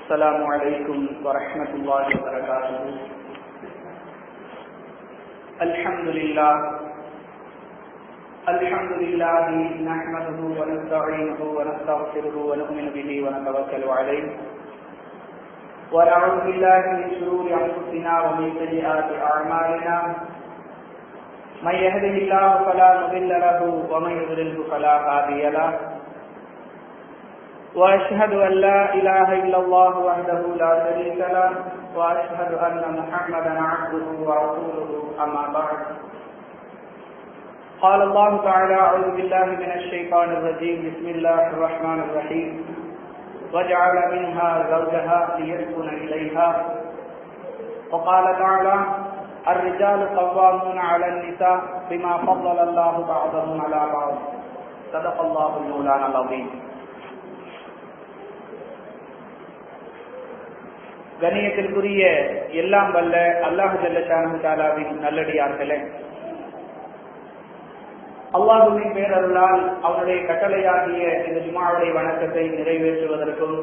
السلام عليكم ورحمة الله وبركاته. الحمد لله نحمده ونستعينه ونستغفره ونؤمن به ونتوكل عليه ونعوذ بالله من شرور أنفسنا ومن سيئات أعمالنا من يهده الله فلا مضل له ومن يضلله فلا هادي له وأشهد أن لا إله إلا الله وحده لا شريك له وأشهد أن محمدا عبده ورسوله أما بعد. قال الله تعالى: أعوذ بالله من الشيطان الرجيم. بسم الله الرحمن الرحيم. وجعل منها زوجها ليسكن إليها. وقال تعالى: الرجال قوامون على النساء بما فضل الله بعضهم على بعض. صدق الله المولانا العظيم. கண்ணியத்திற்குரிய எல்லாம் வல்ல அல்லாஹு ஜல்ல ஷானஹு தஆலாவின் நல்லடியார்களே, அல்லாஹ்வின் பேரருளால் அவனுடைய கட்டளையாகிய இந்த ஜும்ஆவுடைய வணக்கத்தை நிறைவேற்றுவதற்கும்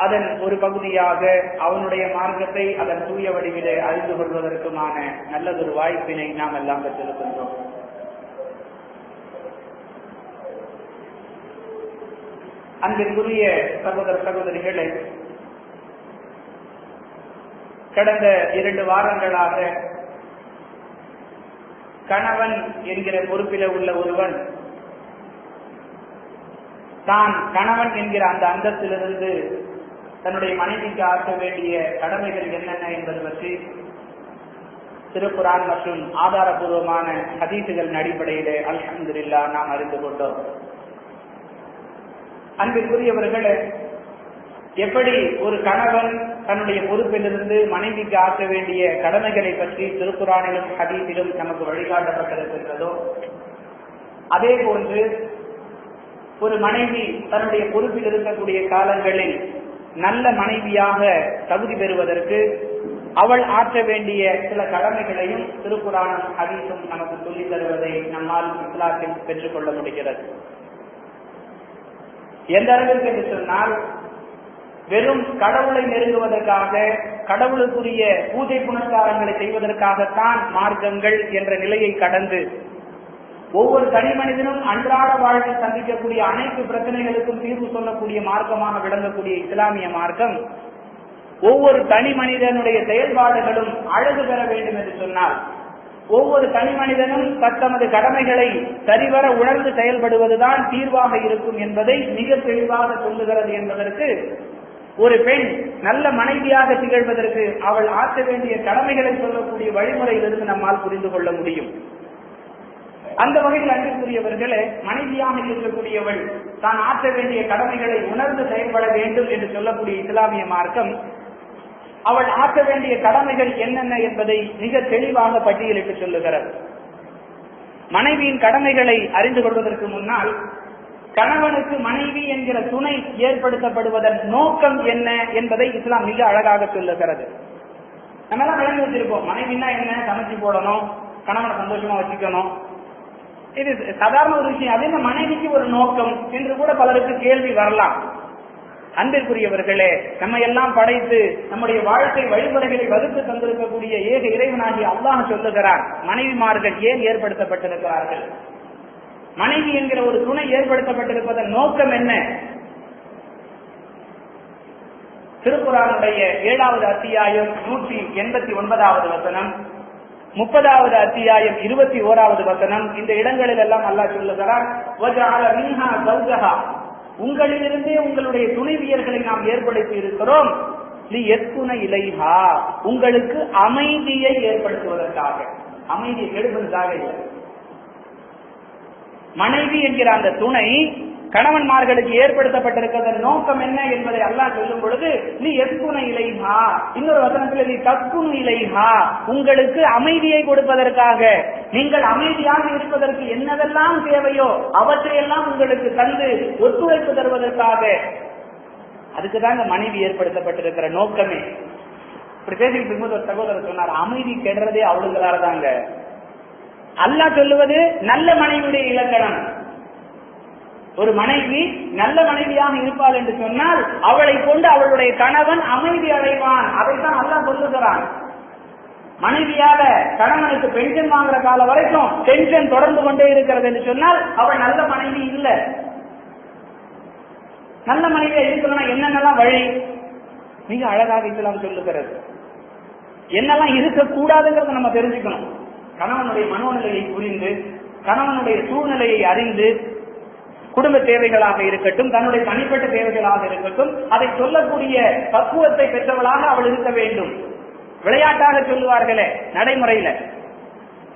அதன் ஒரு பகுதியாக அவனுடைய மார்க்கத்தை அதன் தூய வடிவிலே அறிந்து கொள்வதற்குமான நல்லதொரு வாய்ப்பினை நாம் எல்லாம் பெற்றிருக்கின்றோம். அன்பிற்குரிய சகோதர சகோதரிகளே, கடந்த 2 வாரங்களாக கணவன் என்கிற பொறுப்பில் உள்ள ஒருவன் தான் கணவன் என்கிற அந்த அந்தத்திலிருந்து தன்னுடைய மனைவிக்கு ஆற்ற வேண்டிய கடமைகள் என்னென்ன என்பது பற்றி திருக்குர்ஆன் மற்றும் ஆதாரபூர்வமான ஹதீசுகளின் அடிப்படையிலே அல்ஹம்துலில்லாஹ் நாம் அறிந்து கொண்டோம். அன்பிற்குரியவர்களே, எப்படி ஒரு கணவன் தன்னுடைய பொறுப்பிலிருந்து மனைவிக்கு ஆற்ற வேண்டிய கடமைகளை பற்றி திருக்குர்ஆனிலும் ஹதீஸிலும் நமக்கு வழிகாட்டப்பட்டிருக்கின்றதோ, அதே போன்று ஒரு மனைவி தன்னுடைய பொறுப்பில் இருக்கக்கூடிய காலங்களில் நல்ல மனைவியாக தகுதி பெறுவதற்கு அவள் ஆற்ற வேண்டிய சில கடமைகளையும் திருக்குர்ஆனும் ஹதீஸும் நமக்கு சொல்லித் தருவதை நம்மால் இஸ்லாத்தில் பெற்றுக்கொள்ள முடிகிறது. எந்த அளவிற்கு என்று சொன்னால், வெறும் கடவுளை நெருங்குவதற்காக, கடவுளுக்குரிய பூஜை புனஸ்காரங்களை செய்வதற்காகத்தான் மார்க்கங்கள் என்ற நிலையை கடந்து ஒவ்வொரு தனி மனிதனும் அன்றாட வாழ்வில் சந்திக்கக்கூடிய அனைத்து பிரச்சனைகளுக்கும் தீர்வு சொல்லக்கூடிய மார்க்கமாக விளங்கக்கூடிய இஸ்லாமிய மார்க்கம் ஒவ்வொரு தனி மனிதனுடைய செயல்பாடுகளும் அழகு பெற வேண்டும் என்று சொன்னால், ஒவ்வொரு தனி மனிதனும் தத்தமது கடமைகளை சரிவர உணர்ந்து செயல்படுவதுதான் தீர்வாக இருக்கும் என்பதை மிக தெளிவாக சொல்லுகிறது என்பதற்கு, ஒரு பெண் நல்ல மனைவியாக திகழ்வதற்கு அவள் ஆற்ற வேண்டிய கடமைகளை சொல்லக்கூடிய வழிமுறையிலிருந்து நம்மால் புரிந்து கொள்ள முடியும். அந்த வகையில் அன்பிற்குரியவர்களே, மனைவியாக இருக்கக்கூடியவள் தான் ஆற்ற வேண்டிய கடமைகளை உணர்ந்து செயல்பட வேண்டும் என்று சொல்லக்கூடிய இஸ்லாமிய மார்க்கம் அவள் ஆற்ற வேண்டிய கடமைகள் என்னென்ன என்பதை மிக தெளிவாக பட்டியலிட்டு சொல்லுகிறது. மனைவியின் கடமைகளை அறிந்து கொள்வதற்கு முன்னால், கணவனுக்கு மனைவி என்கிற துணை ஏற்படுத்தப்படுவதன் நோக்கம் என்ன என்பதை இஸ்லாம் மிக அழகாக சொல்லுகிறது. நம்ம எல்லாம் விளங்கி வச்சிருப்போம், மனைவினா என்ன, சமைச்சு போடணும், கணவனை சந்தோஷமா வச்சுக்கணும், இது சாதாரண ஒரு விஷயம். அது இந்த மனைவிக்கு ஒரு நோக்கம் என்று கூட பலருக்கு கேள்வி வரலாம். அன்பிற்குரியவர்களே, நம்ம எல்லாம் படைத்து நம்முடைய வாழ்க்கை வழிமுறைகளை வகுத்து தந்திருக்கக்கூடிய ஏக இறைவனாகி அல்லாஹ் சொல்லுகிறார், மனைவிமார்கள் ஏன் ஏற்படுத்தப்பட்டிருக்கிறார்கள், மனைவி என்கிற ஒரு துணை ஏற்படுத்தப்பட்டிருப்பதன் நோக்கம் என்ன? திருக்குர்ஆனுடைய 7வது அத்தியாயம் 189வது வசனம், 30வது அத்தியாயம் 21வது வசனம், இந்த இடங்களில் எல்லாம் அல்லாஹ் சொல்லுகிறார், வஜஅல மின்ஹா ஜௌஜஹா, உங்களிலிருந்தே உங்களுடைய துணைவியர்களை நாம் ஏற்படுத்தி இருக்கிறோம், லியஸ்குன இலைஹா, உங்களுக்கு அமைதியை ஏற்படுத்துவதற்காக, அமைதியை கெடுப்பதற்காக இல்லை. மனைவி என்கிற அந்த துணை கணவன்மார்களுக்கு ஏற்படுத்தப்பட்டிருக்கிறதன் நோக்கம் என்ன என்பதை அல்லாஹ் சொல்லும் பொழுது, நீ எஸ்குன இலைஹா, இன்னொரு வசனத்தில் நீ தஸ்குனு இலைஹா, உங்களுக்கு அமைதியை கொடுப்பதற்காக, நீங்கள் அமைதியாக இருப்பதற்கு என்னவெல்லாம் தேவையோ அவற்றையெல்லாம் உங்களுக்கு தந்து ஒத்துழைப்பு தருவதற்காக. அதுக்குதான் இந்த மனைவி ஏற்படுத்தப்பட்டிருக்கிற நோக்கமே. இப்படி பேசிக்கிட்டு இருக்கும்போது ஒரு சகோதரர் சொன்னார், அமைதி கெடுறதே அவளுங்களால தாங்க. அல்லாஹ் சொல்லுவது நல்ல மனைவியுடைய இலக்கணம். ஒரு மனைவி நல்ல மனைவியாக இருப்பாள் என்று சொன்னால் அவளை கொண்டு அவளுடைய கணவன் அமைதி அடைவான். அதைத்தான் அல்லாஹ் சொல்லுகிறான். மனைவியால கணவனுக்கு பென்ஷன் வாங்குற கால வரைக்கும் பென்ஷன் தொடர்ந்து கொண்டே இருக்கிறது என்று சொன்னால் அவள் நல்ல மனைவி இல்லை. நல்ல மனைவியா இருக்கணும்னா என்னென்னலாம் வழி மிக அழகாக இஸ்லாம் சொல்லுகிறது. என்னெல்லாம் இருக்கக்கூடாதுங்கிறத நம்ம தெரிஞ்சுக்கணும். கணவனுடைய மனோநிலையை புரிந்து, கணவனுடைய சூழ்நிலையை அறிந்து, குடும்ப தேவைகளாக இருக்கட்டும், தன்னுடைய தனிப்பட்ட தேவைகளாக இருக்கட்டும், அதை சொல்லக்கூடிய பக்குவத்தை பெற்றவளாக அவள் இருக்க வேண்டும். விளையாட்டாக சொல்லுவார்களே நடைமுறையில,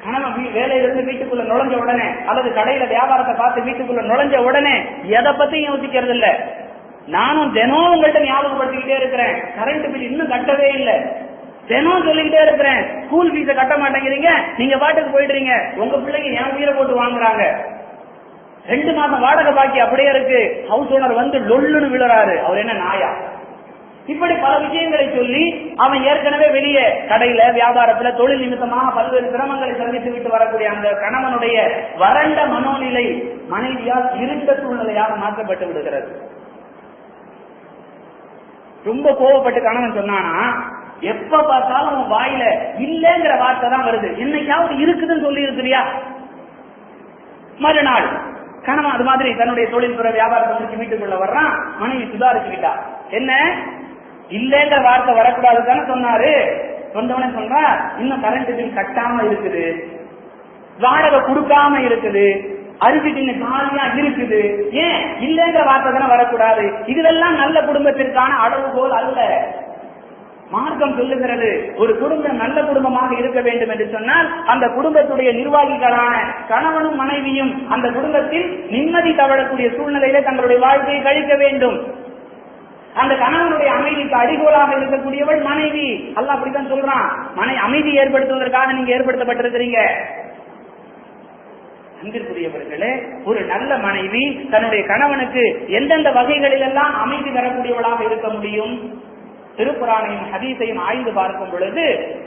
கணவன் வேலையிலிருந்து வீட்டுக்குள்ள நுழைஞ்ச உடனே அல்லது கடையில வியாபாரத்தை பார்த்து வீட்டுக்குள்ள நுழைஞ்ச உடனே எதை பத்தியும் யோசிக்கிறது இல்ல. நானும் தினம் உங்கள்கிட்ட ஞாபகப்படுத்திக்கிட்டே இருக்கிறேன், கரண்ட் பில் இன்னும் கட்டவே இல்லை, தினம் சொல்லிக்கிட்டே இருக்கிறேன், ஸ்கூல் ஃபீஸை கட்ட மாட்டேங்கிறீங்க, நீங்க பாட்டுக்கு போயிடுறீங்க, உங்க பிள்ளைங்க என் உயிரை போட்டு வாங்குறாங்க, 2 மாசம் வாடகை பாக்கி அப்படியே இருக்கு, ஹவுஸ் ஓனர் வந்து லொல்லுன்னு விழுறாரு, அவர் என்ன நாயா? இப்படி பல விஷயங்களை சொல்லி அவன் ஏற்கனவே வெளியே கடையில வியாபாரத்துல தொழில் நிமித்தமாக பல்வேறு சிரமங்களை சந்தித்து விட்டு வரக்கூடிய அந்த கணவனுடைய வறண்ட மனோநிலை மனைவியால் இருண்ட சூழ்நிலையாக மாற்றப்பட்டு விடுகிறது. ரொம்ப கோவப்பட்டு கணவன் சொன்னானா, எப்ப பார்த்தாலும் உன் வாயில இல்லங்கிற வார்த்தை தான் வருது, என்னைக்காவது இருக்குதுன்னு சொல்லி இருக்கிறியா? மறுநாள் கணவன் அது மாதிரி தன்னுடைய தொழில்துறை வியாபாரத்தை முடிச்சு வீட்டுக்குள்ள வர்றான், மனைவி சுதாரிச்சுக்கிட்டா, என்ன இல்லங்கிற வார்த்தை வரக்கூடாது தானே சொன்னாரு, சொன்னவனே சொல்றா, இன்னும் கரண்ட் பில் கட்டாம இருக்குது, வாடகை கொடுக்காம இருக்குது, அரிசி டின்னு காலியா இருக்குது, ஏன் இல்லங்கிற வார்த்தை தானே வரக்கூடாது? இதுவெல்லாம் நல்ல குடும்பத்திற்கான அளவுகோல் அல்ல. மார்க்கம் சொல்லுகிறது, ஒரு குடும்பம் நல்ல குடும்பமாக இருக்க வேண்டும் என்று சொன்னால் அந்த குடும்பத்துடைய நிர்வாகிகளான கணவனும் மனைவியும் அந்த குடும்பத்தில் நிம்மதி தவழக்கூடிய சூழ்நிலையில தங்களுடைய வாழ்க்கையை கழிக்க வேண்டும். அந்த கணவனுடைய அமைதிக்கு அடிகோலாக இருக்கக்கூடியவள் மனைவி. அல்லாஹ் அப்படித்தான் சொல்றான், அமைதி ஏற்படுத்துவதற்காக நீங்க ஏற்படுத்தப்பட்டிருக்கிறீங்க. அன்பிற்குரியவர்களே, ஒரு நல்ல மனைவி தன்னுடைய கணவனுக்கு எந்தெந்த வகைகளில் எல்லாம் அமைதி தரக்கூடியவளாக இருக்க முடியும்? திருக்குரானையும் ஹதீஸையும் ஆய்ந்து பார்க்கும் பொழுது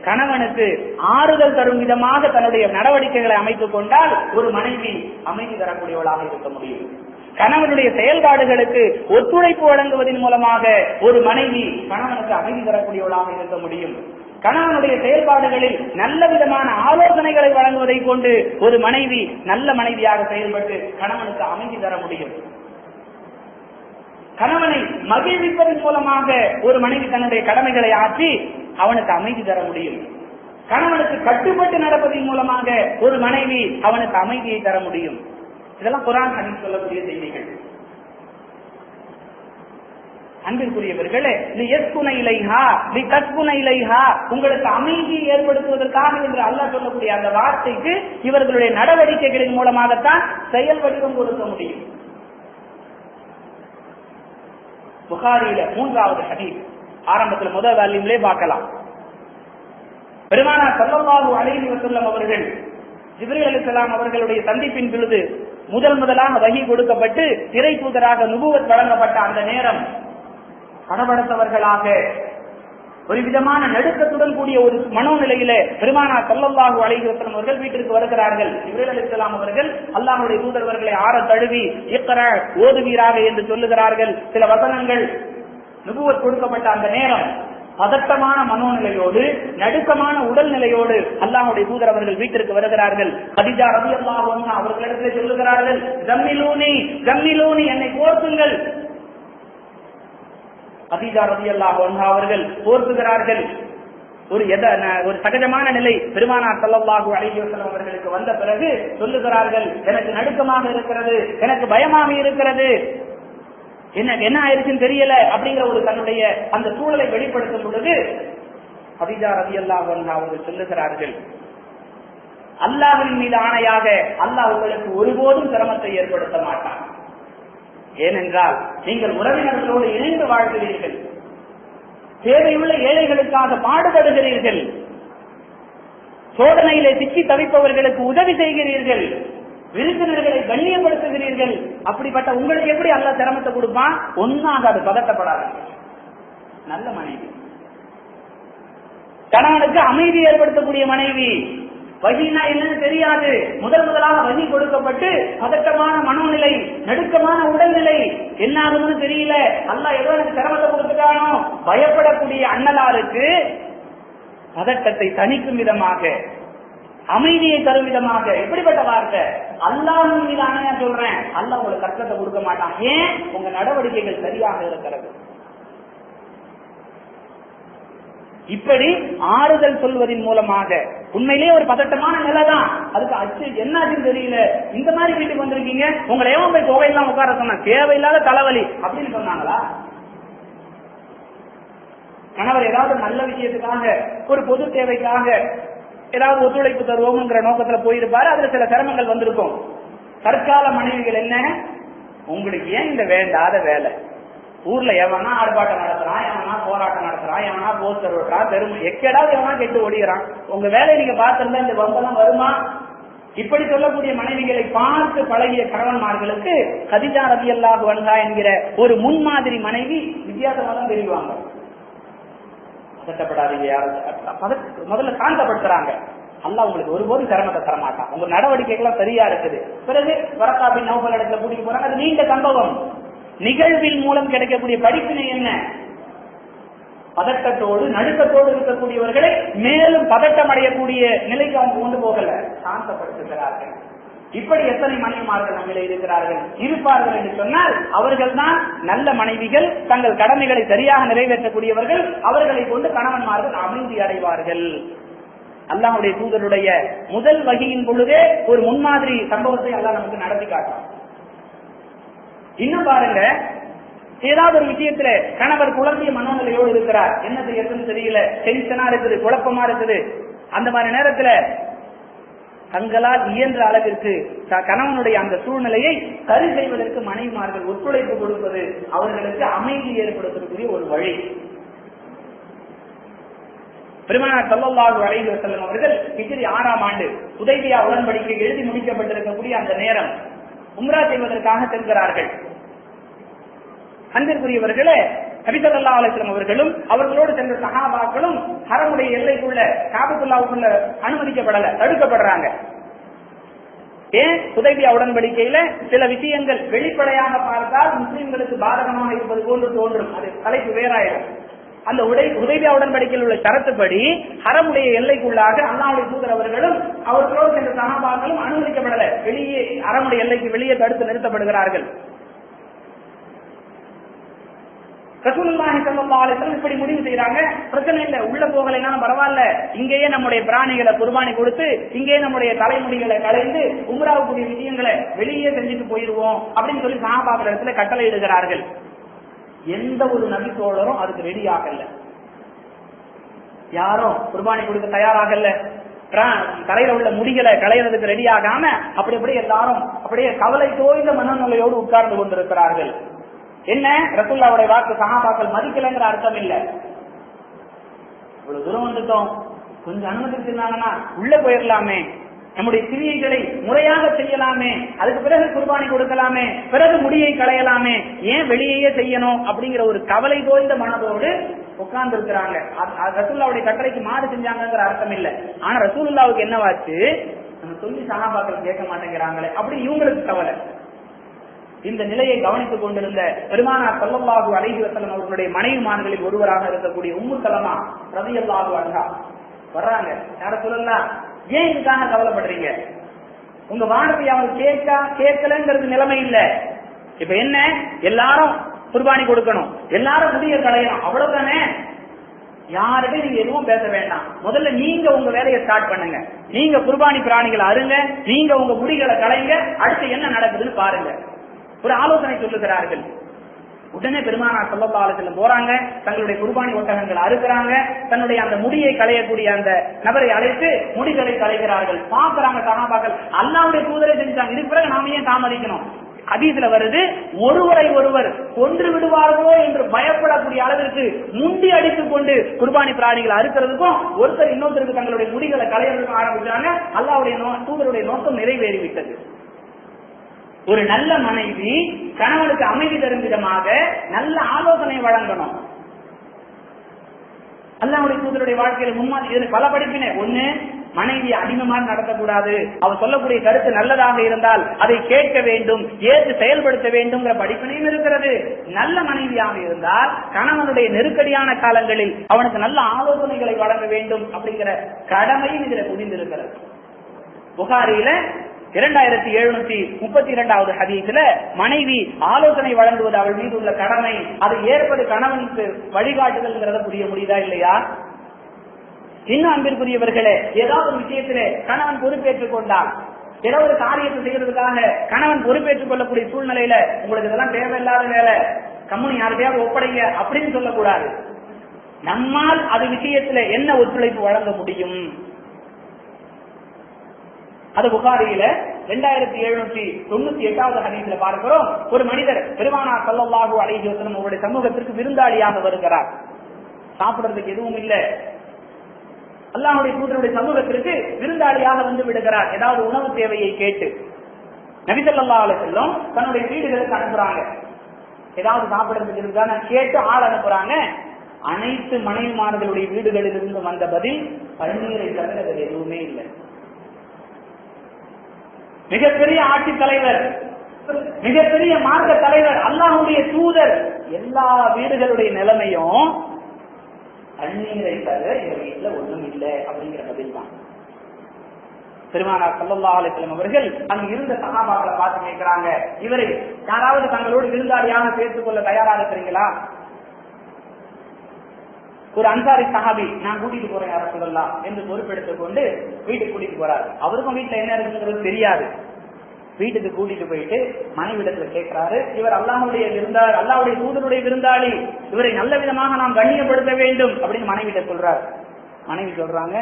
கணவனுக்கு ஆறுதல் தரும் விதமாக தன்னுடைய நடவடிக்கைகளை அமைத்துக் கொண்டால் ஒரு மனைவி அமைதி தரக்கூடியவளாக இருக்க முடியும். கணவனுடைய செயல்பாடுகளுக்கு ஒத்துழைப்பு வழங்குவதன் மூலமாக ஒரு மனைவி கணவனுக்கு அமைதி தரக்கூடியவளாக இருக்க முடியும். கணவனுடைய செயல்பாடுகளில் நல்ல விதமான ஆலோசனைகளை வழங்குவதை கொண்டு ஒரு மனைவி நல்ல மனைவியாக செயல்பட்டு கணவனுக்கு அமைதி தர முடியும். கணவனை மகிழ்விப்பதன் மூலமாக ஒரு மனைவி தன்னுடைய கடமைகளை ஆற்றி அவனுக்கு அமைதி தர முடியும். கணவனுக்கு கட்டுப்பட்டு நடப்பதன் மூலமாக ஒரு மனைவி அவனுக்கு அமைதியை தர முடியும். இதெல்லாம் குர்ஆன் ஹதீஸ் சொல்லக்கூடிய செய்திகள். அன்பிற்குரியவர்களே, உங்களுக்கு அமைதியை ஏற்படுத்துவதற்காக என்று அல்லாஹ் சொல்லக்கூடிய அந்த வார்த்தைக்கு இவர்களுடைய நடவடிக்கைகளின் மூலமாகத்தான் செயல் வடிவம் கொடுக்க முடியும். புகாரியில 3வது ஹதீஸ், ஆரம்பத்தில் முதல் வால்யூம்லே பார்க்கலாம். பெருமானார் ஸல்லல்லாஹு அலைஹி வஸல்லம் அவர்கள் ஜிப்ரீல் அலைஹிஸ்ஸலாம் அவர்களுடைய சந்திப்பின் பொழுது முதலாக வஹி கொடுக்கப்பட்டு திரை தூதராக நுபுவத் வழங்கப்பட்ட அந்த நேரம் படபடத்தவர்களாக ஒரு விதமான நடுக்கத்துடன் கூடிய ஒரு மனோநிலையிலே பெருமானார் ஸல்லல்லாஹு அலைஹி வஸல்லம் அவர்கள் வீட்டிற்கு வருகிறார்கள். ஜிப்ரீல் அலைஹிஸ்ஸலாம் அவர்கள் அல்லாஹ்வுடைய தூதர்வர்களை ஆற தழுவி இக்ரா ஓதுவீராக என்று சொல்லுகிறார்கள். சில வசனங்கள் நுபுவத் கொடுக்கப்பட்ட அந்த நேரம் பதட்டமான மனோநிலையோடு நடுக்கமான உடல்நிலையோடு அல்லாஹ்வுடைய தூதர் அவர்கள் வீட்டிற்கு வருகிறார்கள். கதீஜா ரலியல்லாஹு அன்ஹா அவர்களிடத்தில் சொல்லுகிறார்கள், ஜம்மிலூனி என்னை போர்த்துங்கள். கதீஜா ரலியல்லாஹு அன்ஹா அவர்கள் போர்த்துகிறார்கள். ஒரு சகஜமான நிலை பெருமானார் ஸல்லல்லாஹு அலைஹி வஸல்லம் அவர்களுக்கு வந்த பிறகு சொல்லுகிறார்கள், எனக்கு நடுக்கமாக இருக்கிறது, எனக்கு பயமாக இருக்கிறது, என்ன ஆயிருச்சுன்னு தெரியல அப்படிங்கிற ஒரு தன்னுடைய அந்த சூழலை வெளிப்படுத்தும் பொழுது கதீஜா ரலியல்லாஹு அன்ஹா அவர்கள் சொல்லுகிறார்கள், அல்லாஹ்வின் மீது ஆணையாக அல்லாஹ் உங்களுக்கு ஒருபோதும் சிரமத்தை ஏற்படுத்த மாட்டான். ஏனென்றால் நீங்கள் உறவினர்களோடு இணைந்து வாழ்கிறீர்கள், தேவையுள்ள ஏழைகளுக்காக பாடுபடுகிறீர்கள், சோதனையிலே சிக்கி தவிப்பவர்களுக்கு உதவி செய்கிறீர்கள், விருந்தினர்களை கண்ணியப்படுத்துகிறீர்கள். அப்படிப்பட்ட உங்களுக்கு எப்படி அல்லாஹ் சிரமத்தை கொடுப்பான்? ஒன்னாகாது, பதட்டப்படாது. நல்ல மனைவி, கணவனுக்கு அமைதி ஏற்படுத்தக்கூடிய மனைவி, வஹீனா என்னன்னு தெரியாது. முதலாக வஹீ கொடுக்கப்பட்டு பதட்டமான மனோநிலை, நடுக்கமான உடல்நிலை, என்ன ஆகுதுன்னு தெரியல, அல்லாஹ் ஏதோ எனக்கு சிரமத்தை கொடுத்துட்டானோ பயப்படக்கூடிய அண்ணலாருக்கு பதட்டத்தை தணிக்கும் விதமாக, அமைதியை தரும் விதமாக, எப்படிப்பட்ட வார்த்தை! அல்லாஹ்வின் மீது ஆணையா சொல்றேன், அல்லாஹ் உங்களுக்கு கஷ்டத்தை கொடுக்க மாட்டான். ஏன்? உங்க நடவடிக்கைகள் சரியாக இருக்கிறது. இப்படி ஆறுதல் சொல்வதன் மூலமாக, உண்மையிலேயே ஒரு பதட்டமான நிலைதான், அதுக்கு அச்சு என்னாச்சுன்னு தெரியல, இந்த மாதிரி வீட்டுக்கு வந்திருக்கீங்க, உங்களை எவன் போய் தொகையெல்லாம் உட்கார சொன்ன, தேவையில்லாத தலைவலி அப்படின்னு சொன்னாங்களா? கணவர் ஏதாவது நல்ல விஷயத்துக்காக, ஒரு பொது தேவைக்காக ஏதாவது ஒத்துழைப்பு தருவோம்ங்கிற நோக்கத்துல போயிருப்பாரு, அதுல சில சிரமங்கள் வந்திருக்கும். தற்கால மனைவிகள் என்ன, உங்களுக்கு ஏன் இந்த வேண்டாத வேலை, ஊர்ல எவனா ஆர்ப்பாட்டம் நடத்துறான், எவனா போராட்டம் நடத்துறான், எவனா போஸ்டர் ஓட்டுறான், தெருமு எக்கேடாவது எவனா கெட்டு ஓடிக்கிறான், உங்க வேலையை நீங்க பார்த்திருந்தா இந்த வம்பெல்லாம் வருமா? இப்படி சொல்லக்கூடிய மனைவிகளை பார்த்து பழகிய கணவன்மார்களுக்கு கதீஜா ரலியல்லாஹு அன்ஹா என்கிற ஒரு முன்மாதிரி மனைவி வித்தியாசமா தான் தெரிவாங்க. பதட்டப்படாதீங்க, முதல்ல சாந்தப்படுத்துறாங்க. அல்லாஹ் உங்களுக்கு ஒருபோதும் சிரமத்தை தரமாட்டான், உங்க நடவடிக்கைகள்லாம் சரியா இருக்குது. பிறகு வரக்கா பின் நௌஃபல் இடத்துல கூட்டிட்டு போறாங்க, அது நீண்ட சம்பவம். நிகழ்வின் மூலம் கிடைக்கக்கூடிய படிப்பினை என்ன? பதட்டத்தோடு நடுக்கத்தோடு இருக்கக்கூடியவர்களை மேலும் பதட்டம் அடையக்கூடிய நிலைக்கு அவங்க கொண்டு போகல, சாந்தப்படுத்துகிறார்கள். இப்படி எத்தனை மனைவிமார்கள் நம்மளே இருக்கிறார்கள், இருப்பார்கள் என்று சொன்னால் அவர்கள் தான் நல்ல மனைவிகள், தங்கள் கடமைகளை சரியாக நிறைவேற்றக்கூடியவர்கள். அவர்களை கொண்டு கணவன்மார்கள் அமைதி அடைவார்கள். அல்லாஹ்வுடைய தூதருடைய முதல் வகையின் பொழுதே ஒரு முன்மாதிரி சம்பவத்தை அல்லாஹ் நமக்கு நடத்தி காட்டும். இன்னும் பாருங்க, ஏதாவது ஒரு விஷயத்துல கணவர் குழந்தைய மனோநிலையோடு இருக்கிறார், என்ன செய்யறதுன்னு தெரியல, டென்ஷனா இருக்குது, குழப்பமா இருக்குது. அந்த மாதிரி நேரத்துல தங்களால் இயன்ற அளவிற்கு கணவனுடைய அந்த சூழ்நிலையை சரி செய்வதற்கு மனைவிமார்கள் ஒத்துழைப்பு கொடுப்பது அவர்களுக்கு அமைதி ஏற்படுத்தக்கூடிய ஒரு வழி. பெருமானார் ஸல்லல்லாஹு அலைஹி வஸல்லம் அவர்கள் ஹிஜ்ரி 6ஆம் ஆண்டு ஹுதைபியா உடன்படிக்கை எழுதி முடிக்கப்பட்டிருக்கக்கூடிய அந்த நேரம் உம்ரா செய்வதற்காக செல்கிறார்கள். அன்பிற்குரியவர்களே, நபி ஸல்லல்லாஹு அலைஹி வஸல்லம் அவர்களும் அவர்களோடு சென்ற சஹாபாக்களும் ஹரமுடைய எல்லைக்குள்ள காபத்துல்லாவுக்குள்ள அனுமதிக்கப்படல, தடுக்கப்படுறாங்க. ஏன்? ஹுதைபியா உடன்படிக்கையில சில விஷயங்கள் வெளிப்படையாக பார்த்தால் முஸ்லிம்களுக்கு பாதகமாக இருப்பது போன்று தோன்றும், அது தலைப்பு வேறாயிரும். அந்த ஹுதைபியா உடன்படிக்கையில் உள்ள ஷரத்துப்படி ஹரமுடைய எல்லைக்குள்ளாக அல்லாஹ்வுடைய தூதர் அவர்களும் அவர்களோடு சென்ற சஹாபாக்களும் அனுமதிக்கப்படல, வெளியே ஹரமுடைய எல்லைக்கு வெளியே தடுத்து நிறுத்தப்படுகிறார்கள். ரசூலுல்லாஹி ஸல்லல்லாஹு அலைஹி வஸல்லம் இப்படி முடிவு செய்யறாங்க, பிரச்சனை இல்ல, உள்ள போகலைனாலும் பரவாயில்ல, இங்கேயே நம்முடைய பிராணிகளை குர்பானி கொடுத்து இங்கேயே நம்முடைய தலைமுடிகளை களைந்து உம்ராவுக்குரிய விஷயங்களை வெளியே செஞ்சுட்டு போயிருவோம் அப்படின்னு சொல்லி சஹாபாக்கள் இடத்துல கட்டளை இடுகிறார்கள். எந்த ஒரு நபி தோழரும் அதுக்கு ரெடி ஆகல, யாரும் குர்பானி கொடுக்க தயாராகல, தலையில உள்ள முடிகளை களையிறதுக்கு ரெடி ஆகாம அப்படியே எல்லாரும் அப்படியே கவலை தோய்ந்த மனநிலையோடு உட்கார்ந்து கொண்டிருக்கிறார்கள். என்ன? ரசூலுல்லாஹ்வுடைய வாக்கு சஹாபாக்கள் மதிக்கலைங்கிற அர்த்தம் இல்ல, இவ்வளவு தூரம் வந்துட்டோம், கொஞ்சம் அனுமதிச்சிருந்தாங்கன்னா உள்ள போயிடலாமே, நம்முடைய கிரியைகளை முறையாக செய்யலாமே, அதுக்கு பிறகு குர்பானி கொடுக்கலாமே, பிறகு முடியை களையலாமே, ஏன் வெளியே செய்யணும் அப்படிங்கிற ஒரு கவலை தோய்ந்த மனதோடு உட்கார்ந்து இருக்கிறாங்க. ரசூலுல்லாஹ்வுடைய கட்டளைக்கு மாறு செஞ்சாங்கிற அர்த்தம் இல்ல. ஆனா ரசூலுல்லாஹ்வுக்கு என்னவாச்சு, நம்ம சொல்லி சஹாபாக்கள் கேட்க மாட்டேங்கிறாங்களே அப்படி இவங்களுக்கு கவலை. இந்த நிலையை கவனித்துக் கொண்டிருந்த பெருமானார் ஸல்லல்லாஹு அலைஹி வஸல்லம் அவர்களுடைய மனைவிமார்களில் ஒருவராக இருக்கக்கூடிய உம்மு சலமா ரலியல்லாஹு அன்ஹா வர்றாங்க. யார சொல்லலாம், ஏன் இதுக்காக கவலைப்படுறீங்க? உங்க வார்த்தையை அவங்க கேட்கலங்கிறது நிலைமை இல்ல. இப்ப என்ன, எல்லாரும் குர்பானி கொடுக்கணும், எல்லாரும் முடிய களையணும், அவ்வளவுதானே. யாருக்கும் நீங்க எதுவும் பேச வேண்டாம், முதல்ல நீங்க உங்க வேலையை ஸ்டார்ட் பண்ணுங்க, நீங்க குர்பானி பிராணிகளை அருங்க, நீங்க உங்க முடிகளை களைங்க, அடுத்து என்ன நடக்குதுன்னு பாருங்க. ஒரு ஆலோசனை சொல்லுகிறார்கள். உடனே பெருமானார் ஸல்லல்லாஹு அலைஹி வஸல்லம் போறாங்க, தங்களுடைய குர்பானி ஒட்டகங்களை அறுக்கிறாங்க, தன்னுடைய அந்த முடியை களையக்கூடிய அந்த நபரை அழைத்து முடிகளை களைகிறார்கள். பாக்குறாங்க சஹாபாக்கள், அல்லாஹ்வுடைய தூதரை செஞ்சாங்க, இதுக்கு பிறகு நாம ஏன் தாமதிக்கணும்? ஹதீஸ்ல வருது, ஒருவரை ஒருவர் கொன்று விடுவார்களோ என்று பயப்படக்கூடிய அளவிற்கு முண்டி அடித்துக் கொண்டு குர்பானி பிராணிகளை அறுக்கிறதுக்கும் ஒருத்தர் இன்னொருத்தருக்கு தங்களுடைய முடிகளை களையறதுக்கும் ஆரம்பிச்சாங்க. அல்லாஹ்வுடைய தூதருடைய நோக்கம் நிறைவேறிவிட்டது. ஒரு நல்ல மனைவி கணவனுக்கு அமைதி தரும் விதமாக நல்ல ஆலோசனை வழங்கணும். அல்லாஹ்வுடைய தூதருடைய வாழ்க்கையில முன்மாதிரி பல படிப்பினை. ஒண்ணு, மனைவியை அடிமையாக நடத்தக்கூடாது, அவர் சொல்லக்கூடிய கருத்து நல்லதாக இருந்தால் அதை கேட்க வேண்டும், ஏற்று செயல்படுத்த வேண்டும் படிப்பினையும் இருக்கிறது. நல்ல மனைவியாக இருந்தால் கணவனுடைய நெருக்கடியான காலங்களில் அவனுக்கு நல்ல ஆலோசனைகளை வழங்க வேண்டும் அப்படிங்கிற கடமையும் இதில் புரிந்திருக்கிறது. புகாரியில 2732வது ஹதீஸ்ல மனைவி ஆலோசனை வழங்குவது அவள் மீது உள்ள கடமை, அதை ஏற்பது கணவனுக்கு வழிகாட்டுதல்ங்கிறத புரிய முடியுதா இல்லையா? இன்னும் அன்பிற்குரியவர்களே, ஏதாவது ஒரு விஷயத்திலே கணவன் பொறுப்பேற்றுக் கொண்டால், ஏதாவது ஒரு காரியத்தை செய்யறதுக்காக கணவன் பொறுப்பேற்றுக் கொள்ளக்கூடிய சூழ்நிலையில உங்களுக்கு இதெல்லாம் தேவையில்லாத வேலை, கம்முனி யாருக்கையாவது ஒப்படைங்க அப்படின்னு சொல்லக்கூடாது. நம்மால் அது விஷயத்துல என்ன ஒத்துழைப்பு வழங்க முடியும்? அது புகாரியில 2798வது ஹதீஸ்ல பார்க்கிறோம். ஒரு மனிதர் பெருமானார் ஸல்லல்லாஹு அலைஹி வஸல்லம் அவருடைய சமூகத்திற்கு விருந்தாளியாக வருகிறார். சாப்பிடுறதுக்கு எதுவும் இல்லை, அல்லாஹ்வுடைய தூதருடைய சமூகத்திற்கு விருந்தாளியாக வந்து விடுகிறார். ஏதாவது உணவு தேவையை கேட்டு நபி ஸல்லல்லாஹு அலைஹி வஸல்லம் தன்னுடைய வீடுகளுக்கு அனுப்புறாங்க. ஏதாவது சாப்பிடுறதுக்கு இருந்தா கேட்டு ஆள் அனுப்புறாங்க. அனைத்து மனைவிமார்களுடைய வீடுகளில் இருந்து வந்த பதில் பன்னீரை தவிர வேறு எதுவுமே இல்லை. மிகப்பெரிய ஆட்சி தலைவர், மிகப்பெரிய மார்க்க தலைவர், அல்லாஹ்வுடைய தூதர், எல்லா வீடுகளுடைய நிலைமையும் தண்ணீரை தவிர எங்க வீட்டுல ஒண்ணும் இல்லை அப்படிங்கிற பதில் தான். பெருமானார் ஸல்லல்லாஹு அலைஹி வஸல்லம் அவர்கள் அங்கு இருந்த சஹாபாக்களை பார்த்து கேட்கிறாங்க, இவரை யாராவது தங்களோடு விருந்தாளியாக சேர்த்துக் கொள்ள தயாரா இருக்கிறீங்களா? ஒரு அன்சாரி சஹாபி, நான் கூட்டிட்டு போறேன் யார சொல்லலாம் என்று பொறுப்பெடுத்துக் கொண்டு வீட்டுக்கு கூட்டிட்டு போறாரு. அவருக்கும் வீட்டுல என்ன இருக்குங்கிறது தெரியாது. வீட்டுக்கு கூட்டிட்டு போயிட்டு மனைவிடத்துல கேட்கிறாரு, இவர் அல்லாஹ்வுடைய விருந்தாளி, அல்லாஹ்வுடைய தூதருடைய விருந்தாளி, இவரை நல்ல விதமாக நாம் கண்ணியப்படுத்த வேண்டும் அப்படின்னு மனைவிட்ட சொல்றாரு. மனைவி சொல்றாங்க,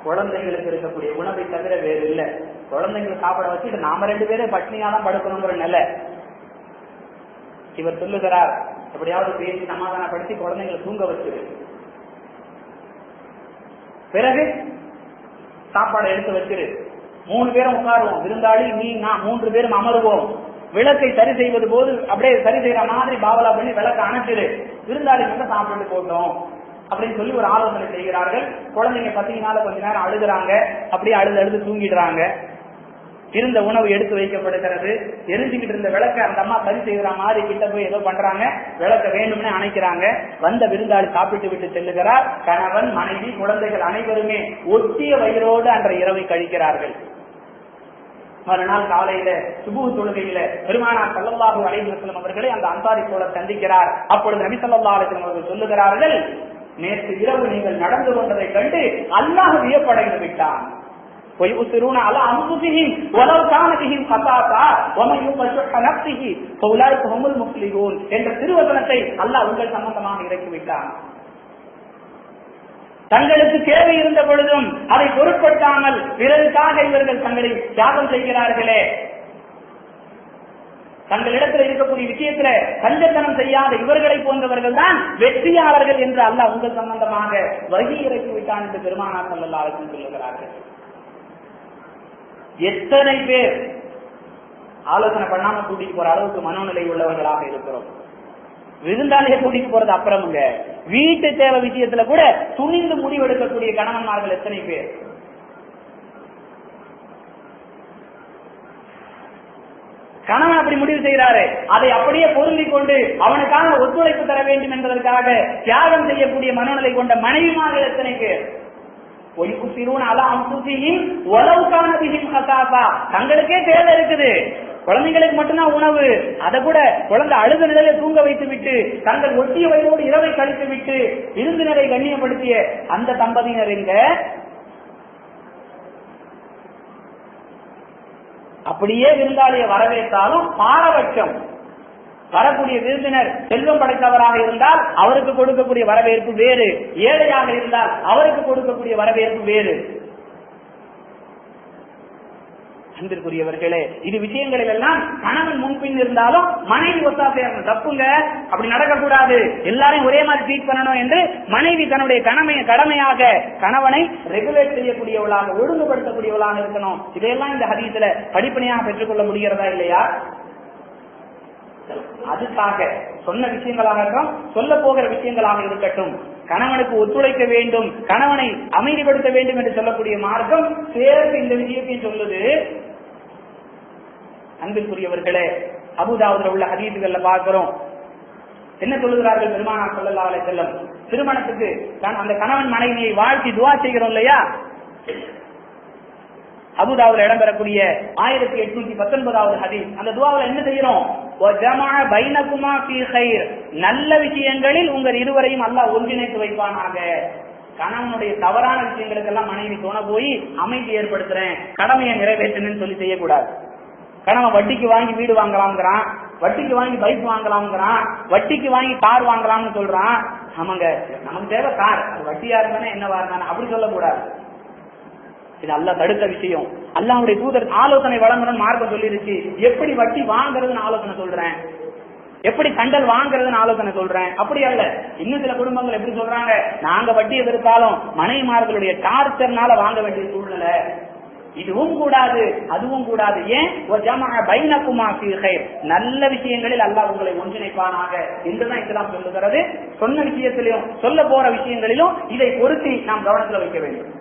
குழந்தைங்களுக்கு இருக்கக்கூடிய உணவை தவிர வேறு இல்லை, குழந்தைங்களை சாப்பிட வச்சுட்டு நாம 2 பேரும் பட்னியாதான் படுக்கணுங்கிற நிலை. இவர் சொல்லுகிறார், எப்படியாவது பேசி சமாதானப்படுத்தி குழந்தைங்களை தூங்க வச்சிரு, பிறகு சாப்பாடை எடுத்து வச்சிரு, 3 பேரும் உட்காருவோம், விருந்தாளி நீ நான் 3 பேரும் அமருவோம், விளக்கை சரி செய்வது போது அப்படியே சரி செய்யற மாதிரி பாவலா பண்ணி விளக்க அணைச்சிரு, விருந்தாளி மட்டும் சாப்பிட்டு போட்டோம் அப்படின்னு சொல்லி ஒரு ஆலோசனை செய்கிறார்கள். குழந்தைங்க பத்தினால கொஞ்ச நேரம் அழுகுறாங்க, அப்படியே அழுது தூங்கிடுறாங்க. இருந்த உணவு எடுத்து வைக்கப்படுகிறது. எரிஞ்சுக்கிட்டு இருந்த விளக்க அந்த அம்மா சரி செய்கிற மாதிரி கிட்ட போய் ஏதோ பண்றாங்க, விளக்க வேண்டும்னு அணைக்கிறாங்க. வந்த விருந்தாளி சாப்பிட்டு விட்டு செல்லுகிறார். கணவன், மனைவி, குழந்தைகள் அனைவருமே ஒட்டிய வயிறோடு அன்ற இரவை கழிக்கிறார்கள். மறுநாள் காலையில சுபுஹ் தொழுகையில பெருமானார் ஸல்லல்லாஹு அலைஹி வஸல்லம் அவர்களை அந்த அன்சாரி தோழர் சந்திக்கிறார். அப்பொழுது நபி ஸல்லல்லாஹு அலைஹி வஸல்லம் அவர்கள் சொல்லுகிறார்கள், நேற்று இரவு நீங்கள் நடந்து கொண்டதை கண்டு அல்லாஹ் வியப்படைந்து விட்டான். ويؤثرون على أنفسهم ولو كان بهم خصاصة ومن يوق شح نفسه فأولئك هم المفلحون என்ற திருவசனத்தை அல்லாஹ் உங்கள் சம்பந்தமாக இறக்கி விட்டான். தங்களுக்கு தேவை இருந்த பொழுதும் அதை பொருட்படுத்தாமல் பிறருக்காக இவர்கள் தங்களை தியாகம் செய்கிறார்களே, தங்களிடத்தில் இருக்கக்கூடிய விஷயத்துல கஞ்சத்தனம் செய்யாத இவர்களை போன்றவர்கள் தான் வெற்றியாளர்கள் என்று அல்லாஹ் உங்கள் சம்பந்தமாக வகி இறக்கி விட்டான் என்று பெருமானார் ஸல்லல்லாஹு அலைஹி வஸல்லம் சொல்லுகிறார்கள். எத்தனை பேர் ஆலோசனை பண்ணாம கூட்டிட்டு போற அளவுக்கு மனோநிலை உள்ளவர்களாக இருக்கிறோம். விருந்தாளியை கூட்டிட்டு போறது அப்புறமுங்க, வீட்டு தேவை விஷயத்துல கூட துணிந்து முடிவெடுக்கக்கூடிய கணவன்மார்கள் எத்தனை பேர். கணவன் அப்படி முடிவு செய்கிறாரு, அதை அப்படியே பொருந்திக் கொண்டு அவனுக்காக ஒத்துழைப்பு தர வேண்டும் என்பதற்காக தியாகம் செய்யக்கூடிய மனோநிலை கொண்ட மனைவிமார்கள் எத்தனை பேர். தங்களுக்கே தேவை இருக்குது, குழந்தைங்களுக்கு மட்டும்தான் உணவு, அதை கூட குழந்தை அழுத நிலையில தூங்க வைத்து விட்டு தங்கள் ஒட்டிய வயதோடு இரவை கழித்து விட்டு விருந்தினரை கண்ணியப்படுத்திய அந்த தம்பதியினர் எங்க? அப்படியே விருந்தாளியை வரவேற்றாலும் பாரபட்சம். வரக்கூடிய விருந்தினர் செல்வம் படைத்தவராக இருந்தால் அவருக்கு கொடுக்கக்கூடிய வரவேற்பு வேறு, ஏழையாக இருந்தால் அவருக்கு கொடுக்கக்கூடிய வரவேற்பு வேறு. அன்பிற்குரியவர்களே, இது விஷயங்களில் எல்லாம் கணவன் முன்பின் இருந்தாலும் மனைவி ஒத்தாசையா தப்புங்க, அப்படி நடக்கக்கூடாது, எல்லாரையும் ஒரே மாதிரி ட்ரீட் பண்ணணும் என்று மனைவி தன்னுடைய கடமையாக கணவனை ரெகுலேட் செய்யக்கூடியவளாக, ஒழுங்குபடுத்தக்கூடியவளாக இருக்கணும். இதையெல்லாம் இந்த ஹதீஸ்ல படிப்பனையாக பெற்றுக்கொள்ள முடிகிறதா இல்லையா? அதுக்காக சொன்ன விஷயங்களாக இருக்கட்டும், சொல்ல போகிற விஷயங்களாக இருக்கட்டும், கணவனுக்கு ஒத்துழைக்க வேண்டும், கணவனை அமைதிப்படுத்த வேண்டும் என்று சொல்லக்கூடிய மார்க்கம் சேர்த்து இந்த விஷயத்தையும் சொல்லுது. அன்பிற்குரியவர்களே, அபூதாவுதுல உள்ள ஹதீஸ்கள்ல பார்க்கிறோம், என்ன சொல்லுகிறார்கள் பெருமானார் ஸல்லல்லாஹு அலைஹி வஸல்லம், திருமணத்துக்கு அந்த கணவன் மனைவியை வாழ்த்தி துஆ செய்கிறோம் இல்லையா? அபூதாவுல இடம்பெறக்கூடிய 1819வது ஹதீஸ். அந்த துஆவுல என்ன செய்யறோம்? வஜமஅ பைனகுமா ஃபீ கைர், நல்ல விஷயங்களில் உங்கள் இருவரையும் அல்லாஹ் ஒன்றிணைத்து வைப்பானாக. கணவனுடைய தவறான விஷயங்களுக்கெல்லாம் மனைவி துணை போய் அமைதி ஏற்படுத்துறேன், கடமையை நிறைவேற்றணும்னு சொல்லி செய்யக்கூடாது. கணவன் வட்டிக்கு வாங்கி வீடு வாங்கலாம்ங்கிறான், வட்டிக்கு வாங்கி பைக் வாங்கலாம்ங்கிறான், வட்டிக்கு வாங்கி கார் வாங்கலாம்னு சொல்றான். ஆமாங்க, நமக்கு தேவை கார், வட்டியா இருந்தானே என்னவா இருந்தானே அப்படி சொல்லக்கூடாது. இது அல்லாஹ் தடுத்த விஷயம். அல்லாஹ்வுடைய தூதர் ஆலோசனை வழங்கணும்னு மார்க்கம் சொல்லிருச்சு. எப்படி வட்டி வாங்குறதுன்னு ஆலோசனை சொல்றேன், எப்படி கண்டல் வாங்குறதுன்னு ஆலோசனை சொல்றேன். அப்படி அல்ல. இன்னும் சில குடும்பங்கள் எப்படி சொல்றாங்க, நாங்க வட்டியை எதிர்த்தாலும் மனைவிமார்களுடைய டார்ச்சர்னால வாங்க வேண்டிய சூழ்நிலை. இதுவும் கூடாது, அதுவும் கூடாது. ஏன்? நல்ல விஷயங்களில் அல்லாஹ் உங்களை ஒன்றிணைப்பானாக என்றுதான் இஸ்லாம் சொல்லுகிறது. சொன்ன விஷயத்திலும் சொல்ல போற விஷயங்களிலும் இதை பொருத்தி நாம் கவனத்தில் வைக்க வேண்டும்.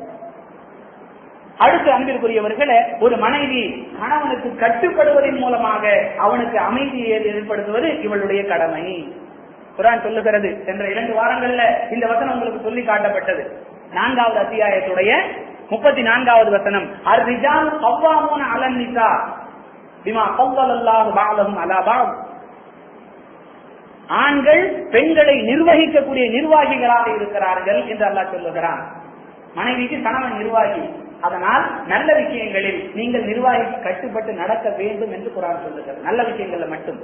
அடுத்து அன்பிற்குரியவர்களே, ஒரு மனைவி கணவனுக்கு கட்டுப்படுவதன் மூலமாக அவனுக்கு அமைதியை ஏற்படுத்துவது இவளுடைய கடமை. குர்ஆன் சொல்லுகிறது. சென்ற 2 வாரங்கள்ல இந்த வசனம் உங்களுக்கு சொல்லி காட்டப்பட்டது. 4வது அத்தியாயத்துடைய 34வது வசனம், அர்-ரிஜாலு கவ்வாமூன அலன் நிஸா பிமா கவ்வலல்லாஹு பஅலஹும் அலா பஅத். ஆண்கள் பெண்களை நிர்வகிக்கக்கூடிய நிர்வாகிகளாக இருக்கிறார்கள் என்று அல்லாஹ் சொல்லுகிறான். மனைவிக்கு கணவன் நிர்வாகி, அதனால் நல்ல விஷயங்களில் நீங்கள் நிர்வாகிக்கு கட்டுப்பட்டு நடக்க வேண்டும் என்று குர்ஆன் சொல்லுகிறது. நல்ல விஷயங்கள்ல மட்டும்.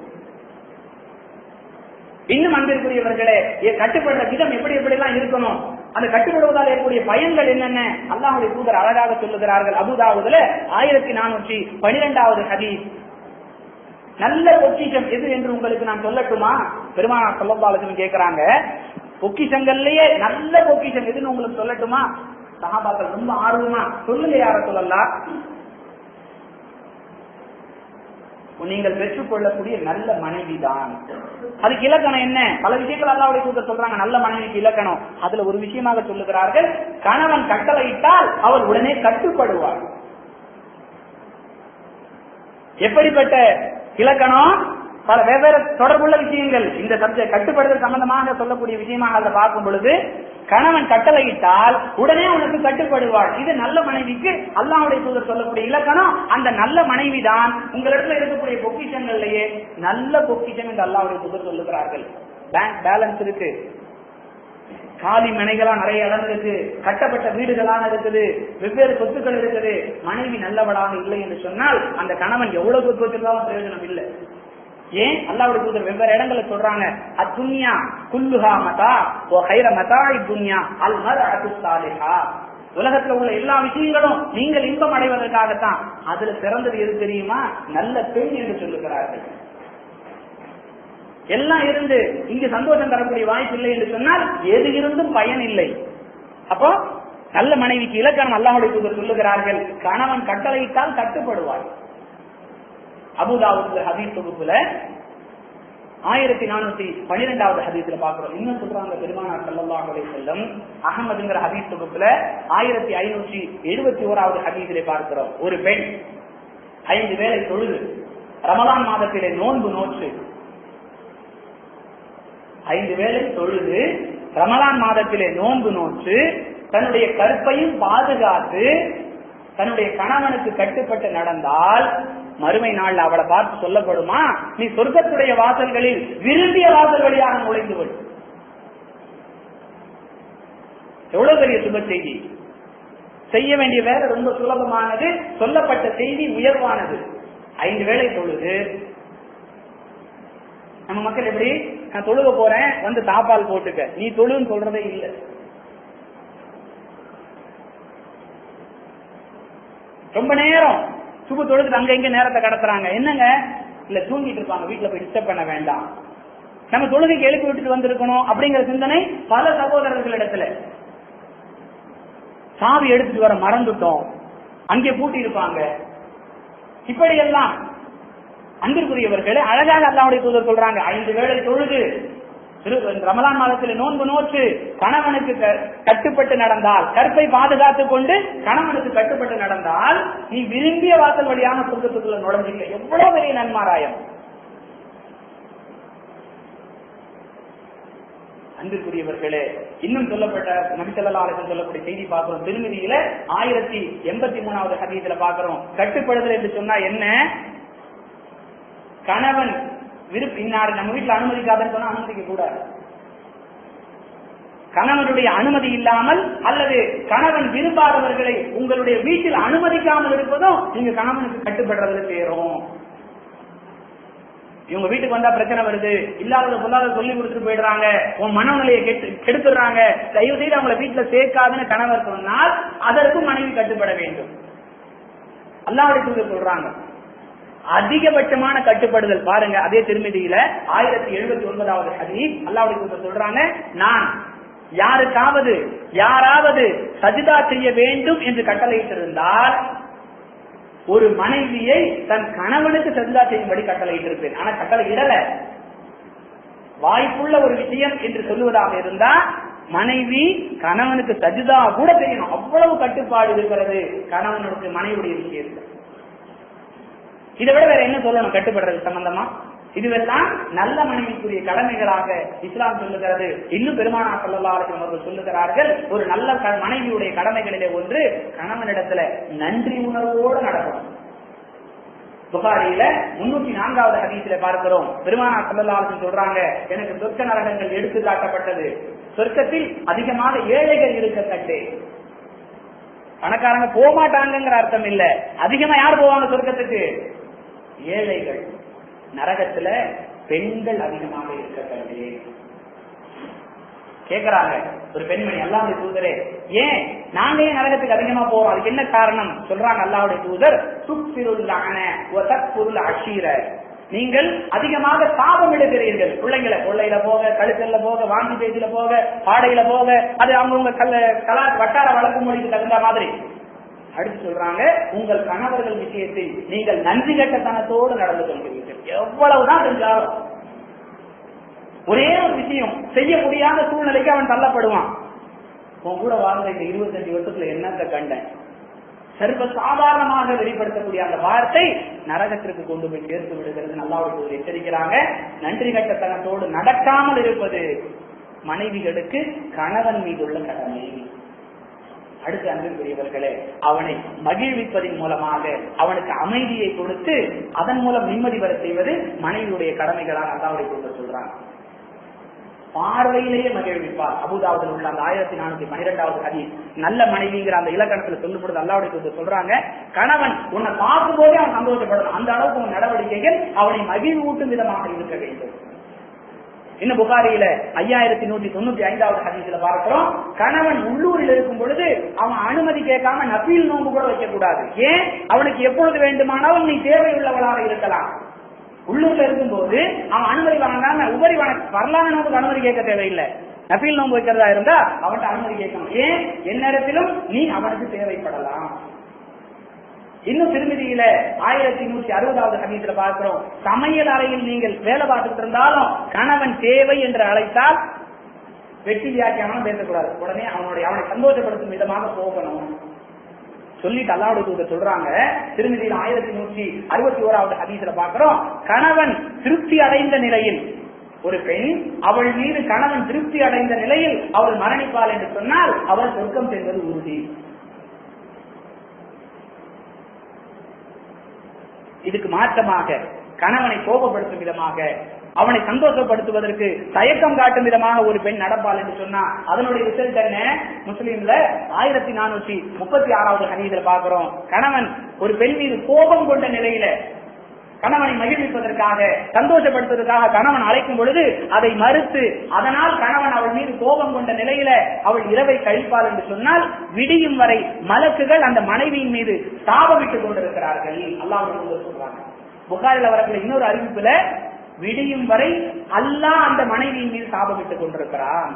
இன்னும் அன்பிற்குரியவர்களே, கட்டுப்படுற விதம் எப்படி எப்படிலாம் இருக்கணும், அந்த கட்டுப்படுவதால் ஏற்படைய பயன்கள் என்னென்ன அல்லாஹ்வுடைய தூதர் அழகாக சொல்லுகிறார்கள். அபூதாவுதுல 1412வது ஹதீஸ். நல்ல பொக்கிஷம் எது என்று உங்களுக்கு நான் சொல்லட்டுமா? பெருமானார் ஸல்லல்லாஹு அலைஹி வஸல்லம் கேட்கிறாங்க, பொக்கிஷங்கள்லயே நல்ல பொக்கிஷம் எதுன்னு உங்களுக்கு சொல்லட்டுமா? சஹாபாக்கள் ரொம்ப ஆர்வமா, சொல்லுங்க யார சொல்லலாம். நீங்கள் பெற்றுக்கொள்ளக்கூடிய நல்ல மனைவி தான். அதுக்கு இலக்கணம் என்ன? பல விஷயங்கள் அல்லாஹ்வுடைய தூதர் சொல்றாங்க நல்ல மனைவிக்கு இலக்கணம். அதுல ஒரு விஷயமாக சொல்லுகிறார்கள், கணவன் கட்டளையிட்டால் அவள் உடனே கட்டுப்படுவாள். எப்படிப்பட்ட இலக்கணம்? பல வெவ்வேறு தொடர்புள்ள விஷயங்கள் இந்த சப்ஜெக்ட் கட்டுப்படுதல் சம்பந்தமாக சொல்லக்கூடிய விஷயமாக அதை பார்க்கும் பொழுது, கணவன் கட்டளையிட்டால் உடனே உனக்கு கட்டுப்படுவாள். இது நல்ல மனைவிக்கு அல்லாஹ்வுடைய தூதர் சொல்லக்கூடிய இலக்கணம். அந்த நல்ல மனைவி தான் உங்களிடத்துல இருக்கக்கூடிய பொக்கிஷங்கள்லயே நல்ல பொக்கிஷம் என்று அல்லாஹ்வுடைய தூதர் சொல்லுகிறார்கள். பேங்க் பேலன்ஸ் இருக்கு, காலி மனைகளா நிறைய இடம் இருக்கு, கட்டப்பட்ட வீடுகளான இருக்குது, வெவ்வேறு சொத்துக்கள் இருக்குது. மனைவி நல்லவளாக இல்லை என்று சொன்னால் அந்த கணவன் எவ்வளவு சொத்து வச்சிருந்தாலும் பிரயோஜனம் இல்லை. ஏன்? அல்லாஹ்வுடைய தூதர் வெவ்வேறு இடங்களை சொல்றாங்க, அத்துன்யா குல்லுஹா மதா வ கைர மதாஇ துன்யா அல் மர்அத்து ஸாலிஹா. உலகத்துல உள்ள எல்லா விஷயங்களும் நீங்கள் இன்பம் அடைவதற்காகத்தான். அதுல சிறந்தது எது தெரியுமா? நல்ல பெண் என்று சொல்லுகிறார்கள். எல்லாம் இருந்து இங்கு சந்தோஷம் தரக்கூடிய வாய்ப்பு இல்லை என்று சொன்னால் எது இருந்தும் பயன் இல்லை. அப்போ நல்ல மனைவிக்கு இலக்கணம் அல்லாஹ்வுடைய தூதர் சொல்லுகிறார்கள், கணவன் கட்டளையிட்டால் கட்டுப்படுவார். அபூதாவுது ஹதீஸ் தொகுப்புல 1412வது ஹதீஸ்ல பாக்குறோம். இன்னும் சொல்றாங்க பெருமானார் ஸல்லல்லாஹு அலைஹி வஸல்லம் அஹ்மதுங்கிற ஹதீஸ் தொகுப்புல 1571வது ஹதீஸ்ல பார்க்கிறோம், ஒரு பெண் 5 வேளை தொழுது ரமலான் மாதத்திலே நோன்பு நோற்று, 5 வேளை தொழுது ரமலான் மாதத்திலே நோன்பு நோற்று தன்னுடைய கற்பையும் பாதுகாத்து தன்னுடைய கணவனுக்கு கட்டுப்பட்டு நடந்தால் மறுமை நாள் அவளை பார்த்து சொல்லப்படுமா, நீ சொர்க்கத்துடைய வாசல்களில் விரும்பிய வாசல் வழியாக நுழைந்து விடு. எவ்வளவு பெரிய சுப செய்தி! செய்ய வேண்டிய வேலை ரொம்ப சுலபமானது, சொல்லப்பட்ட செய்தி உயர்வானது. 5 வேளை தொழுது. நம்ம மக்கள் எப்படி, நான் தொழுக போறேன் வந்து தாப்பால் போட்டுக்க, நீ தொழுன்னு சொல்றதே இல்லை. ரொம்ப நேரம் சுப தொழுது அங்க இங்க நேரத்தை கடத்துறாங்க. என்னங்க, இல்ல தூங்கிட்டு இருப்பாங்க, வீட்டுல போய் டிஸ்டர்ப் பண்ண வேண்டாம், நம்ம தொழுகைக்கு எழுப்பி விட்டுட்டு வந்திருக்கணும் அப்படிங்கிற சிந்தனை பல சகோதரர்களிடத்துல. சாவி எடுத்துட்டு வர மறந்துட்டோம், அங்கே பூட்டி இருப்பாங்க. இப்படி எல்லாம் அன்பிற்குரியவர்களே, அழகாக அல்லாஹ்வுடைய தூதர் சொல்றாங்க, 5 வேளை தொழுது ரமலான் மாதத்தில் நோன்பு நோற்று கணவனுக்கு கட்டுப்பட்டு நடந்தால், கற்பை பாதுகாத்துக் கொண்டு கணவனுக்கு கட்டுப்பட்டு நடந்தால், நீ விரும்பிய வாசல் வழியான சொர்க்கத்துக்குள்ள நுழைஞ்சிக்க. எவ்வளவு பெரிய நன்மாராயம்! அன்பிற்குரியவர்களே, இன்னும் சொல்லப்பட்ட நபி ஸல்லல்லாஹு அலைஹி வஸல்லம் சொல்லக்கூடிய செய்தி பார்க்கிறோம். திருமதியில 1083வது ஹதீஸ்ல பார்க்கிறோம். கட்டுப்படுதல் என்று சொன்னா என்ன? கணவன் இன்னார் நம்ம வீட்டுல அனுமதிக்காதன்னு சொன்னா அனுமதிக்க கூடாது. கணவனுடைய அனுமதி இல்லாமல் அல்லது கணவன் விரும்பாதவர்களை உங்களுடைய வீட்டில் அனுமதிக்காமல் இருப்பதும் நீங்க கணவனுக்கு கட்டுப்படுறதுல சேரும். இவங்க வீட்டுக்கு வந்தா பிரச்சனை வருது, இல்லாத சொல்லாத சொல்லி கொடுத்துட்டு போயிடுறாங்க, உன் மனநிலையை கெடுத்துடுறாங்க, தயவு செய்து அவங்களை வீட்டுல சேர்க்காதுன்னு கணவர் சொன்னால் அதற்கு மனைவி கட்டுப்பட வேண்டும். அல்லாஹ்வுடைய தூதர் சொல்றாங்க, அதிகபட்சமான கட்டுப்படுதல் பாருங்க. அதே திருமதியில 1079வது ஹதீஸ் அல்லாஹ்வுடைய தூதர் சொல்றாங்க, நான் யாராவது சஜிதா செய்ய வேண்டும் என்று கட்டளையிட்டிருந்தால் ஒரு மனைவியை தன் கணவனுக்கு சஜிதா செய்யும்படி கட்டளையிட்டிருப்பேன். ஆனா கட்டளை இடல, வாய்ப்புள்ள ஒரு விஷயம் என்று சொல்லுவதாக இருந்தா மனைவி கணவனுக்கு சஜிதா கூட செய்யணும். அவ்வளவு கட்டுப்பாடு இருக்கிறது கணவனுக்கு மனைவியுடைய விஷயத்தில். இதை விட வேற என்ன சொல்லணும் கட்டுப்படுறது சம்பந்தமா? இதுவெல்லாம் நல்ல மனைவிக்குரிய கடமைகளாக இஸ்லாம் சொல்லுகிறது. இன்னும் பெருமானார் ஸல்லல்லாஹு அலைஹி வஸல்லம் அவர்கள் சொல்லுகிறார்கள், ஒரு நல்ல மனைவியுடைய கடமைகளிலே ஒன்று கணவனிடத்துல நன்றி உணர்வோடு நடக்கணும். புகாரியில 304வது ஹதீஸிலே பார்க்கிறோம், பெருமானார் ஸல்லல்லாஹு அலைஹி வஸல்லம் சொல்றாங்க, எனக்கு சொர்க்க நரகங்கள் எடுத்து காட்டப்பட்டது. சொர்க்கத்தில் அதிகமாக ஏழைகள் இருக்கத்தக்கே. பணக்காரங்க போக மாட்டாங்கிற அர்த்தம் இல்ல, அதிகமா யார் போவாங்க சொர்க்கத்துக்கு? ஏழைகள். நரகத்துல பெண்கள் அதிகமாக இருக்கத்தக்கே. கேக்குறாங்க ஒரு பெண்மணி, அல்லாஹ்வுடைய தூதரே, ஏன் நாங்க ஏன் நரகத்துக்கு அதிகமா போறோம்? அதுக்கு என்ன காரணம்? சொல்றாங்க அல்லாஹ்வுடைய தூதர், துக்ஃபிருல் லஅன வ தக்ஃபுருல் அஷீர. நீங்கள் அதிகமாக சாபம் எடுக்கிறீர்கள். பிள்ளைங்களை கொள்ளையில போக, கழுத்தல்ல போக, வாந்தி பேச்சில போக, பாடையில போக, அது அவங்கவுங்க வட்டார வழக்கு மொழிக்கு தகுந்த மாதிரி. அடுத்து சொல்றாங்க, உங்கள் கணவர்கள் விஷயத்தில் நீங்கள் நன்றி கட்டத்தனத்தோடு நடந்து கொள்கிறீர்கள். எவ்வளவுதான் செஞ்சாலும் ஒரே ஒரு விஷயம் செய்ய முடியாத சூழ்நிலைக்கு அவன் தள்ளப்படுவான். உன் கூட வாழ்ந்த இந்த 25 வருஷத்துல என்னத்தை கண்டேன்? சர்வ சாதாரணமாக வெளிப்படுத்தக்கூடிய அந்த வார்த்தை நரகத்திற்கு கொண்டு போய் சேர்த்து விடுகிறது. அல்லாஹ்வுடைய எச்சரிக்கிறாங்க. நன்றி கட்டத்தனத்தோடு நடக்காமல் இருப்பது மனைவிகளுக்கு கணவன் மீதுள்ள கடமை. அடுத்து அன்பிற்குரியவர்களே, அவனை மகிழ்விப்பதன் மூலமாக அவனுக்கு அமைதியை கொடுத்து அதன் மூலம் நிம்மதி பெற செய்வது மனைவியுடைய கடமைகளாக அல்லாஹ்வுடைய தூதர் சொல்றாங்க. பார்வையிலேயே மகிழ்விப்பார். அபூதாவுதில் உள்ள அந்த 1412வது ஹதீஸ் நல்ல மனைவிங்கிற அந்த இலக்கணத்துல சொல்லும் பொழுது அல்லாஹ்வுடைய தூதர் சொல்றாங்க, கணவன் உன்னை பார்க்கும் போதே அவன் சந்தோஷப்படணும். அந்த அளவுக்கு உன் நடவடிக்கைகள் அவனை மகிழ்வூட்டும் விதமாக இருக்க வேண்டும். இன்னும் புகாரியில 5195வது ஹதீஸ்ல பார்க்கிறோம், கணவன் உள்ளூரில் இருக்கும் பொழுது அவன் அனுமதி கேட்காம நபீல் நோன்பு கூட வைக்க கூடாது. ஏன்? அவனுக்கு எப்பொழுது வேண்டுமானாலும் நீ தேவையுள்ளவளாக இருக்கலாம். உள்ளூர்ல இருக்கும் போது அவன் அனுமதி வாங்காம உபரி வரலான நோம்புக்கு அனுமதி கேட்க தேவையில்லை. நபீல் நோம்பு வைக்கிறதா இருந்தா அவன்கிட்ட அனுமதி கேட்கணும். ஏன்? எந்நேரத்திலும் நீ அவனுக்கு தேவைப்படலாம். இன்னும் திருமதியில 1160வது ஹதீஸ்ல பார்க்கிறோம், சமையல் அறையில் நீங்கள் வேலை பார்த்துட்டு இருந்தாலும் கணவன் தேவை என்று அழைத்தால் வெட்டி வியாக்கியானம் பேசக்கூடாது. உடனே அவனை சந்தோஷப்படுத்தும் விதமாக போகணும் சொல்லிட்டு அல்லாஹ்வுடைய தூதர் சொல்றாங்க. திருமதியில 1161வது ஹதீஸ்ல பார்க்கிறோம், கணவன் திருப்தி அடைந்த நிலையில், ஒரு பெண் அவள் மீது கணவன் திருப்தி அடைந்த நிலையில் அவள் மரணிப்பாள் என்று சொன்னால் அவள் சொர்க்கம் செல்வது உறுதி. இதுக்கு மாற்றமாக கணவனை கோபப்படுத்தும் விதமாக, அவனை சந்தோஷப்படுத்துவதற்கு தயக்கம் காட்டும் விதமாக ஒரு பெண் நடப்பாள் என்று சொன்னா அதனுடைய ரிசல்ட் என்ன? முஸ்லீம்ல 1436வது ஹதீஸ்ல பார்க்கிறோம், கணவன் ஒரு பெண் மீது கோபம் கொண்ட நிலையில கணவனை மகிழ்விப்பதற்காக சந்தோஷப்படுத்துவதற்காக கணவன் அழைக்கும் பொழுது அதை மறுத்து அதனால் கணவன் அவள் மீது கோபம் கொண்ட நிலையில அவள் இரவை கழிப்பாள் என்று சொன்னால் விடியும் வரை மலக்குகள் அந்த மனைவியின் மீது சாபமிட்டுக் கொண்டிருக்கிறார்கள். அல்லாஹ்வுடைய சொல்றாங்க. புகாரில் வரக்கூடிய இன்னொரு அறிவிப்புல விடியும் வரை அல்லாஹ் அந்த மனைவியின் மீது சாபமிட்டுக் கொண்டிருக்கிறான்.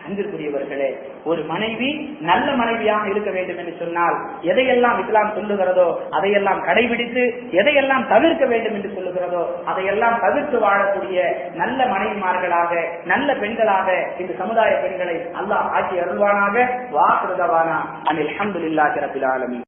அன்பிற்குரியவர்களே, ஒரு மனைவி நல்ல மனைவியாக இருக்க வேண்டும் என்று சொன்னால் எதையெல்லாம் இஸ்லாம் சொல்லுகிறதோ அதையெல்லாம் கடைபிடித்து, எதையெல்லாம் தவிர்க்க வேண்டும் என்று சொல்லுகிறதோ அதையெல்லாம் தவிர்த்து வாழக்கூடிய நல்ல மனைவிமார்களாக, நல்ல பெண்களாக இந்த சமுதாய பெண்களை அல்லாஹ் ஆக்கி அருள்வானாக. வாஹிரு தவானா அனில் ஹம்துலில்லாஹி ரப்பில் ஆலமீன்.